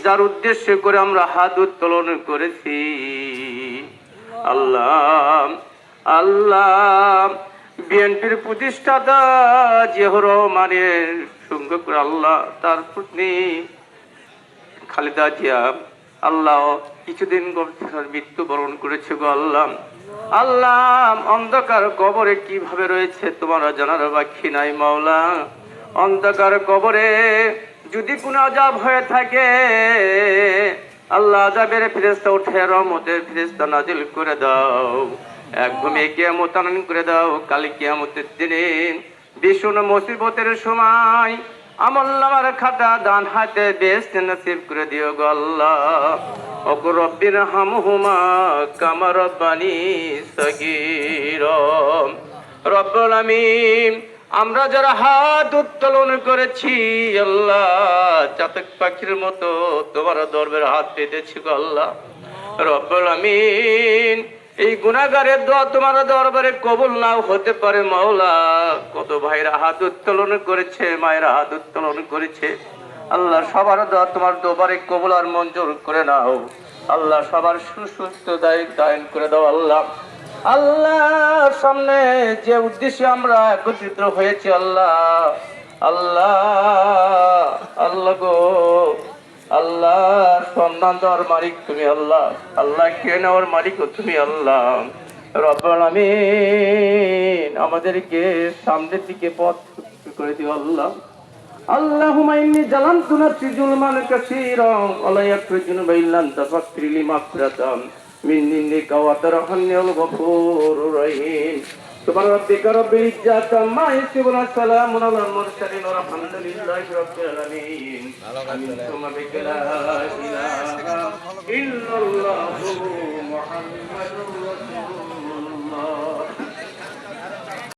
যার উদ্দেশ্য করে আমরা হাত উত্তোলন করেছি, আল্লাহ আল্লাহ বিএনপির প্রতিষ্ঠাতা জিয়াউর রহমানের সঙ্গে করে আল্লাহ তার পত্নী খালেদা জিয়া আল্লাহ কিছুদিন মৃত্যুবরণ করেছে গো আল্লাহ। আল্লাহ অন্ধকার কবরে কিভাবে রয়েছে তোমার জানার বাকি নাই মাওলা। অন্ধকার কবরে যদি কোনো আযাব হয়ে থাকে আল্লাহ আযাবের ফেরেশতা উঠে রহমতের ফেরেশতা নাজিল করে দাও, এক ঘুমে কিয়ামত আনয়ন করে দাও। কাল কিয়ামতের দিনে ভীষণ মুসিবতের সময় আমলনামার খাতা ডান হাতে বেহেশত নসিব করে দিও গো আল্লাহ। ওগো রব্বির হামহুমা কামা রাব্বানি সগীরা। রব্বুল আমিন আমরা যারা হাত উত্তোলন করেছি আল্লাহ চাতক পাখির মতো তোমার দরবারে হাত পেতেছি গো আল্লাহ। রব্বুল আমিন এই গুনাহগারের দোয়া তোমার দরবারে কবুল নাও হতে পারে মাওলা। কত ভাইরা হাত উত্তোলন করেছে, মায়েরা হাত উত্তোলন করেছে আল্লাহ, সবার দোয়া তোমার দরবারে কবুল আর মঞ্জুর করে নাও আল্লাহ। সবার সুস্থ দায়ন করে দাও আল্লাহ। আল্লাহ সামনে যে উদ্দেশ্যে আমরা একত্রিত হয়েছি আল্লাহ আল্লাহ আল্লাহ গো আল্লাহ, সন্ধান দেওয়ার মালিক তুমি আল্লাহ, আল্লাহ কে নেওয়ার মালিক তুমি আল্লাহ। রব্বুল আমিন আমাদেরকে সামনের দিকে পথ করে দিও আল্লাহ। আল্লাহুম্মা ইন্নী জালামতু নাফসি যুলমান কাসীরান ওয়া লা ইয়াগফিরু যুনুবা ইল্লা আনতা ফাগফির লি মাগফিরাতাম মিন ইন্দিকা ওয়া তারহামনিল গফুরুর রহিম। সুবহান রাব্বিকা রাব্বিল ইজ্জাতি আম্মা ইয়াসিফুন ওয়া সালামুন আলাল মুরসালিন ওয়া আলহামদুলিল্লাহি রাব্বিল আলামিন। আমিন। সুম্মা বিকা লা ইলাহা ইল্লাল্লাহ।